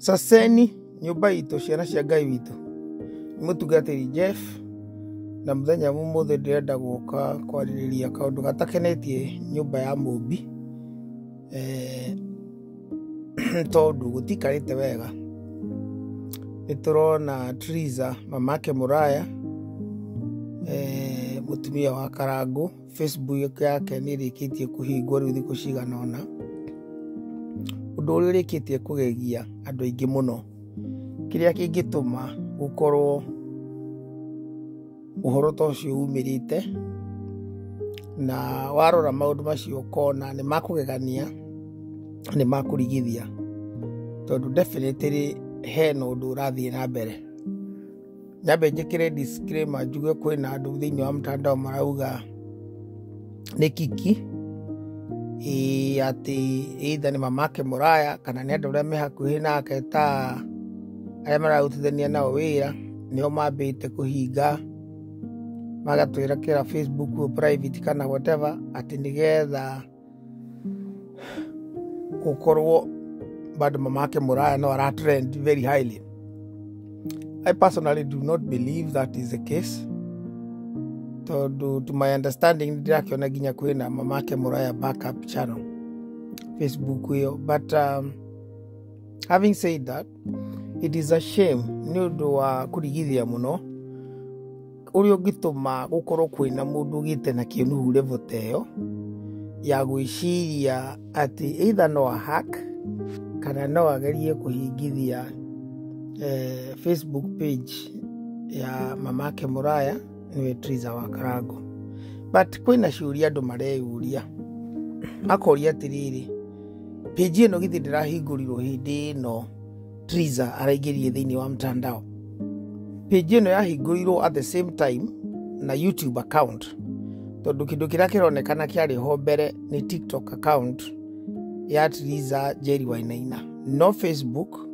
Saseni nyumba itu ciana cia Ngai witu mutungatiri Jeff na muthenya mumuthe ndirenda guka kwaririria kaundu gatakenetie nyumba ya Mumbi tondu gutikarite wega. Niturona Triza mamake Muraya mutumia wa Karangu Facebook yake nirikitie kuhingwo riu thiku ciganona, undu uri rikitie kugegia andu aingi muno. Kiria kingituma gukorwo uhoro tocio umirite na warora maundu macio kona ni makugegania, ni makurigithia, tondu definitely hena undu urathie na mbere. Nyambe njikire disclaimer njuge kwina andu thiini wa mtandao marauga ni kiki ati either ni mamake Muraya kana ni andu aria me hakuhi nake ta aria mararutithania nao wira nio mambite kuhinga magatwira kira Facebook private kana whatever ati nigetha gukorwo bado mamake Muraya no ara trend very highly. I personally do not believe that is the case. To my understanding, ndirakiona ginya kwina mamake Muraya backup channel Facebook hiyo. But having said that, it is a shame ni undu wa kurigithia muno urio gituma gukorwo kwina mundu gite na kinuhu level teyo ya gwiciria ati either no a hack kana no agerie kuhingithia Facebook page ya mamake Muraya niwe Triza wa Karangu. But kwina ciuria andu mareyuria makoria atiriri, page ino githi ndirahingũrirwo hindi no Triza araingĩrie thiini wa mtandao. Page ino yahingũrirwo at the same time na YouTube account, tondu kindu kiria kironekana kiari ho mbere ni TikTok account ya Triza Njeri Wainaina, no Facebook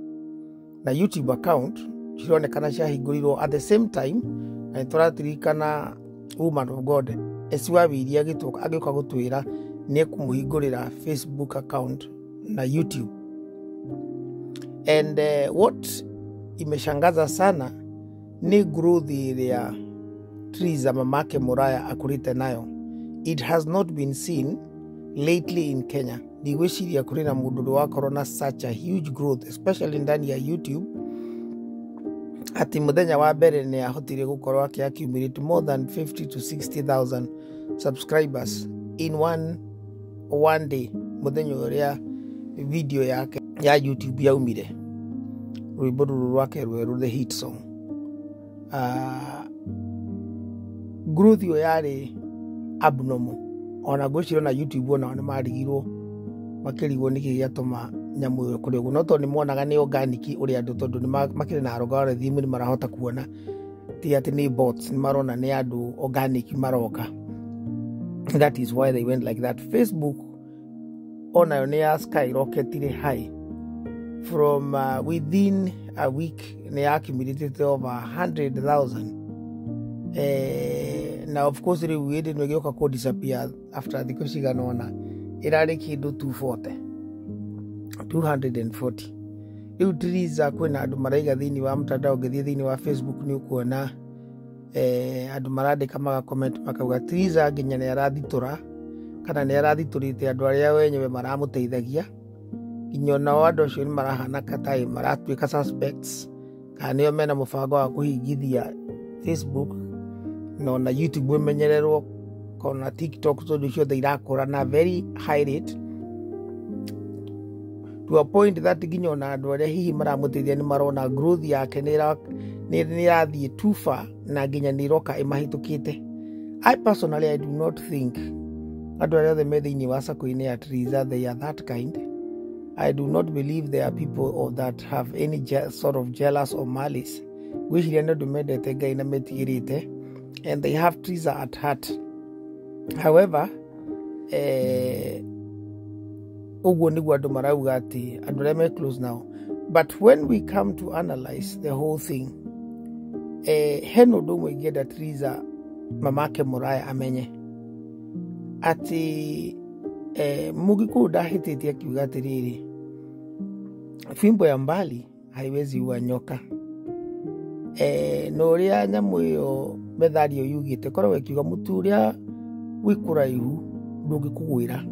na YouTube account cironekana ciahingũrirwo at the same time. Na turatirikana woman of God esiwabiria gituka agioka gutwira ni kumuhingurira Facebook account na YouTube. And what imeshangaza sana ni growth ya Triza mamake Muraya akurite nayo. It has not been seen lately in Kenya. Ndigwiciria kuri na mundu wa corona such a huge growth, especially ndani ya YouTube. Ati muthenya wa mbere ni ahotire gukorwo akiaccumulate more than 50 to 60,000 subscribers in one day. Muthenya uria video yake ya YouTube yaumire, rwimbo ruru rwake rweru the hit song. Growth yo yari abnormal. Ona gwiciro na YouTube ona ni marigirwo makirigwo niki giatuma nyamu yo kuri uguo, no to ni monaga ni organic uri andu tondu ni makire na algorithm ni marahota kuona ti ati ni bots, ni marona ni andu organic maroka. That is why they went like that. Facebook ona yo ni skyrocketed high from within a week ni accumulated over 100,000. Now of course we didn't know ko disappear after the kusiganona irari kindu 240. Riu Triza kwina andu maraiga thiini wa mtandao, ngithie thiini wa Facebook ni ukuona andu marandika maga comment makauga Triza nginya ni arathitura kana ni arathiturite andu aria wenyewe maramuteithagia, nginya nao andu acio ni marahana katai maratuika suspects kana nio mena mubango wa kuhingithia Facebook no na YouTube menyererwo kona TikTok tondu ciothe irakura na very high rate to a point that nginya na andu aria hihi maramuteithia ni marona growth yake ni rathie too far na nginya ni roka imahitukite. I personally do not think andu aria me thiini wa sako-ini ya Triza they are that kind. I do not believe there are people that have any sort of jealous or malice. Gwiciria ni andu mendete Ngai na metigirite and they have Triza at heart. However, uguo niguo andu marauga ati andu aria me close now. But when we come to analyze the whole thing, heno undu umwe ingenda Triza mamake Muraya amenye ati Mugiku ndahititie akiuga atiriri, fimbo ya mbali haiwezi ua nyoka. No ria nyamu iyo Methario yugite korwo ikiuga mutu uria wi kuraihu ndungikugwira.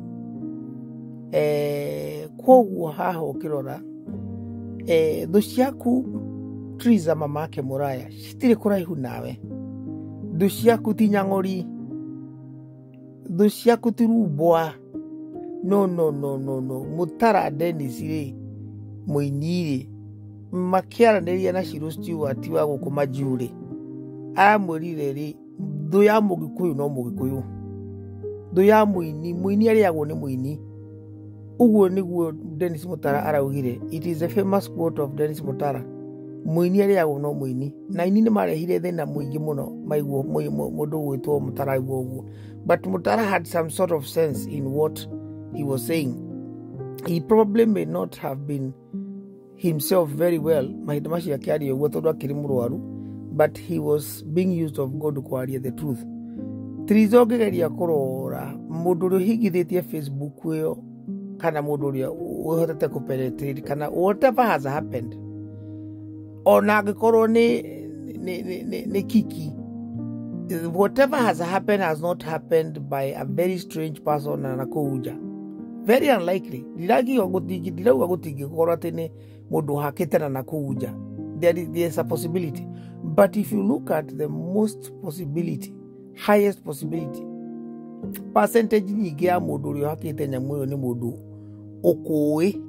Koguo haha ukirora thu ciaku Triza mamake Muraya citiri kuraihu nawe. Thu ciaku ti Nyang'ori, thu ciaku ti Rumbwa. No Mutara Dennis ri muini ri makiaraniria na Shiro Stewart wa gukuma Jure amwirire ri thu ya Mugikuyu no Mugikuyu, thu ya muini ariagwo ni muini. Uguo niguo Dennis Mutara araugire. It is a famous quote of Dennis Mutara. Muini ariagwo no muini. Na ini ni marehire thina muingi muno maiguo mundu gwitwo Mutara uguo. But Mutara had some sort of sense in what he was saying. He probably may not have been himself very well mahinda macio akiaria uguo tondu akiri murwaru, but he was being used of God kwaria the truth. Triza ongegeria kurora mundu uri higithitie Facebook iyo kana mundu uria uhotete kupenetrate kana whatever has happened, ona angikorwo ni kiki, whatever has happened has not happened by a very strange person na kuuja. Very unlikely. Dirauga gutingi korwo ati ni mundu hakite na kuuja. There is a possibility. But if you look at the most possibility, highest possibility, percentage nyingi ya mundu uria hakite nyamu iyo ni mundu ukui,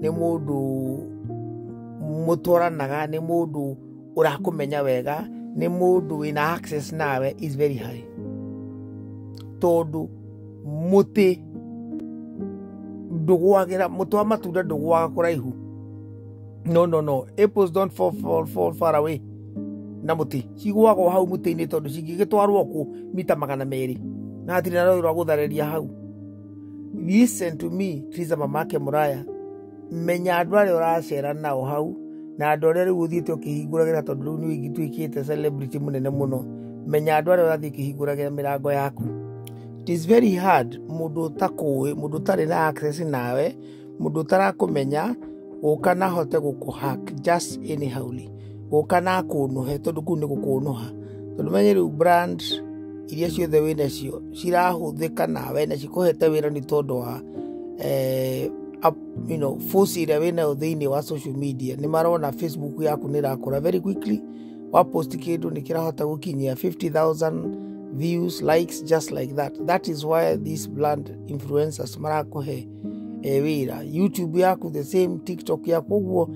ni mundu mutoranaga, ni mundu urakumenya wega, ni mundu wina access nawe is very high. Tondu muti ndugwagira mutwa matunda ndugwaga kuraihu. No. Apples don't fall far away. Na muti cigwagwo hau muti-ini tondu cingigitwarwo ku mita 200 na hatiri na rwa guthareria hau. Listen to me, Triza mamake Muraya. Menya andu aria uracera nao hau na andu aria riu uthiite ukihinguragira tondu riu ni wigituikite celebrity munene muno. Menya andu aria urathii ukihinguragira mirango yaku. It is very hard mundu utakui, mundu tari na access nawe, mundu tarakumenya ukana hote gukuhack just anyhowly. Ukana kunuhe tondu ku ni gukunuha. Tondu menye riu brand iria ciothe wina cio cirahuthika nawe na cikuhete wira ni tondu wa force iria wina thiini wa social media. Ni marona Facebook yaku ni rakura very quickly. Wa post kindu ni kirahota gukinyia 50,000 views, likes, just like that. That is why these brand influencers marakuhe wira. YouTube yaku the same, TikTok yaku uguo.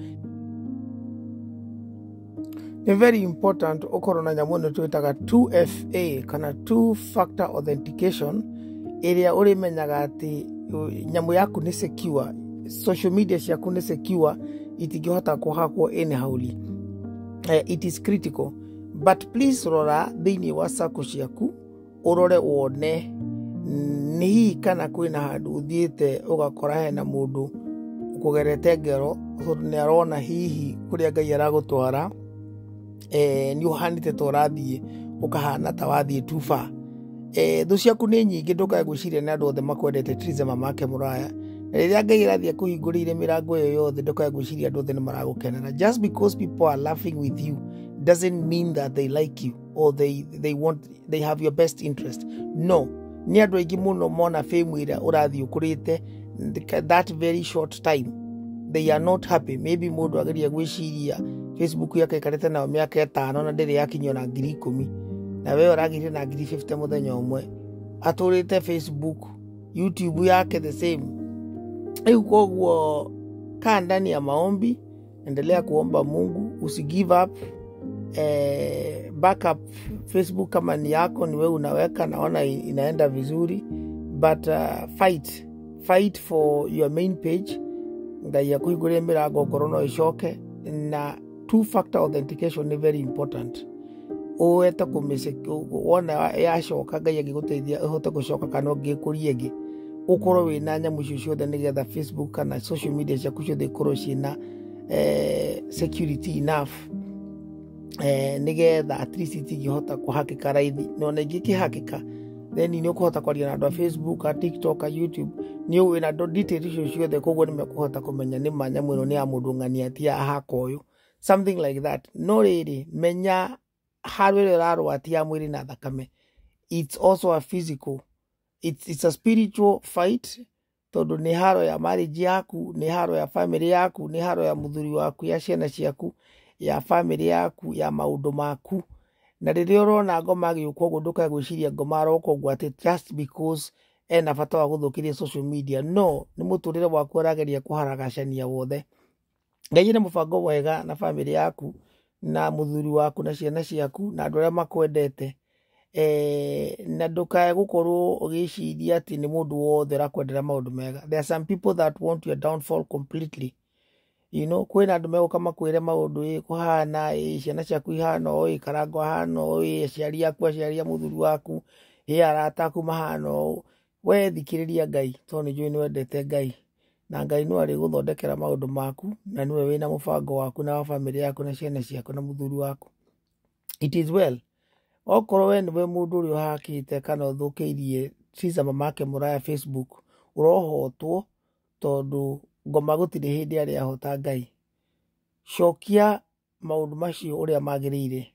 Ni very important ukorwo na nyamu twitaga 2FA kana 2-factor authentication area urimenyaga ati nyamu yaku ni secure, social media yaku ni secure, itingihota kuhakwo anyhowly. It is critical. But please rora thiini wa sako ciaku urore wone ni hihi kana kwina handu uthiite ugakora hena mundu ukugerete ngero ni arona hihi kuria Ngai aragutwara ni uhanite torathie ukahana ta wathie tufa. Thu ciaku ni nyingi ndukae gwiciria ni andu othe makwendete Triza mamake Muraya. Riria Ngai arathie kuhingurire mirango iyo yothe ndukae gwiciria andu othe ni maragukenera. Just because people are laughing with you doesn't mean that they like you or they have your best interest. No, ni andu aingi muno mona fame ira urathie ukurite that very short time. They are not happy. Maybe mundu ageria gwiciria Facebook yake ikarete na miaka 5 na ndiri yakinywa na 10,000 na wewe uragire na 50 muthenya umwe aturite Facebook. YouTube yake the same. Koguo kaa ndani ya maombi, endelea kuomba Mungu, usi give up. Backup Facebook kama ni yako ni wewe unaweka, naona inaenda vizuri, but fight for your main page. Ngai yakuhingurire mirango ngoro icoke, na 2-factor authentication ni very important. Uweta wona yacoka Ngai agiguteithia uhote gucoka kana ngikurie ingi ukorwo wina nyamu ciothe nigetha Facebook kana social media ciaku ciothe ikorwo ciina security enough. Nigetha at least itingihota kuhakika raithi. Nona ingikihakika then nĩ ũkũhota kwaria na andũ a Facebook, a TikTok, a YouTube, nĩ ũĩ na details icio ciothe, koguo nĩ mekũhota kũmenya nĩ ma nyamũ ĩno nĩ ya mũndũ ng'ania ti ya haka ũyũ, something like that. No rĩrĩ, menya haro ĩrĩa ũrarũa ti ya mwĩrĩ na thakame, it's also a physical, it's a spiritual fight, tondũ nĩ haro ya marriage yaku, nĩ haro ya family yaku, nĩ haro ya mũthuri waku, ya ciana ciaku, ya family yaku, ya maũndũ maku. Na rĩrĩa ũrona ngoma agĩũka ũguo ndũkae gwĩciria ngoma aroka ũguo atĩ just because ena bata wa gũthũkĩria social media. No, nĩ mũtũrĩre waku arageria kũharagacania wothe. Ngai nĩ mũbango mwega na family yaku na mũthuri waku na ciana ciaku na andũ arĩa makwendete. Na ndũkae gũkorwo ũgĩciria atĩ nĩ mũndũ wothe ũrakwendera maũndũ mega. There are some people that want your downfall completely. You know, kwĩna andũ megũka makwĩre maũndũ kũhana, ciana ciaku ihana ũũ, karango hana ũũ, aciari aku aciaria mũthuri waku, arata aku mahana ũũ. We thikĩrĩria Ngai, tondũ nĩ njũĩ nĩ wendete Ngai, na Ngai no arĩgũthondekera maũndũ maku, na nĩwe wĩna mũbango waku na wa family yaku na ciana ciaku na mũthuri waku. It is well. Okorwo we nĩwe mũndũ ũrĩa ũhakĩte kana ũthũkĩirie Triza Mamake Mũraya Facebook, ũrohotwo tondũ ngoma gũtirĩ hĩndĩ arĩa ahota Ngai. Cokia maũndũ macio ũrĩa magĩrĩire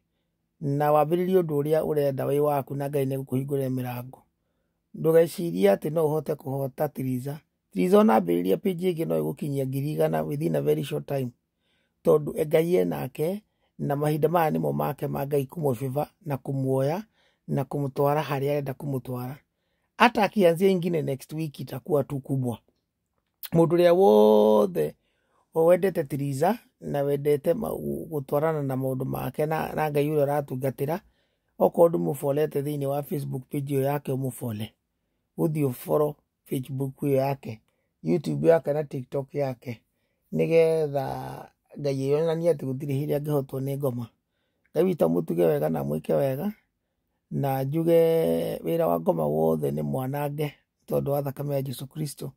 na wambĩrĩrie ũndũ ũrĩa ũrenda wĩ waku na Ngai nĩgũkũhingũrĩra mĩrango. Ndũgecirie atĩ no ũhote kũhota Triza. Triza ona ambĩrĩria page ĩngĩ no ĩgũkinyia 100,000 within a very short time, tondũ Ngai enake na mahinda maya nĩmo make ma Ngai kũmũbĩba na kũmuoya na kũmũtwara harĩa arenda kũmũtwara. Hata akianzia ingine next week itakuwa tu kubwa. Mũndũ ũrĩa wothe wendete Triza na wendete gũtwarana na maũndũ make na Ngai ũrĩa aratungatĩra, okorwo ndũmũfolete thĩinĩ wa Facebook page ĩyo yake ũmũfole, ũthiĩ ũfollow Facebook ĩyo yake, YouTube yake na TikTok yake, nĩgetha Ngai yonanie atĩ gũtirĩ hĩndĩ angĩhotwo nĩ ngoma. Ngai witũ mũtuge wega na mwĩke wega, na njuge wĩra wa ngoma wothe nĩ mwanange tondũ wa thakame ya Jesũ Kristo.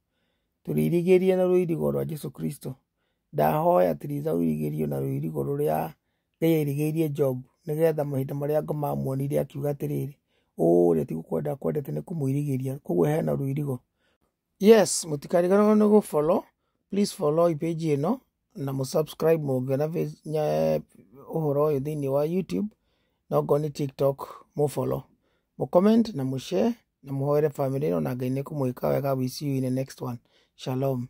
Tũrĩirigĩrie na rũirigo rwa Jesũ Kristo. Ndahoya Triza ũirigĩrio na rũirigo rũrĩa Ngai airigĩirie Job, nĩgetha mahinda marĩa ngoma amuonire akiuga atĩrĩrĩ, ũrĩa ti gũkwenda kwendete nĩ kũmũirigĩria, koguo hena rũirigo. Yes, mũtikariganĩrwo nĩ gũfollow, please follow page ĩno na mũsubscribe mũngĩona ũhoro ũyũ thĩinĩ wa YouTube, na okorwo nĩ TikTok mũfollow, mũcomment na mũshare na mũhoere family ĩno na Ngai nĩkũmwĩka wega. We see you in the next one. Shalom.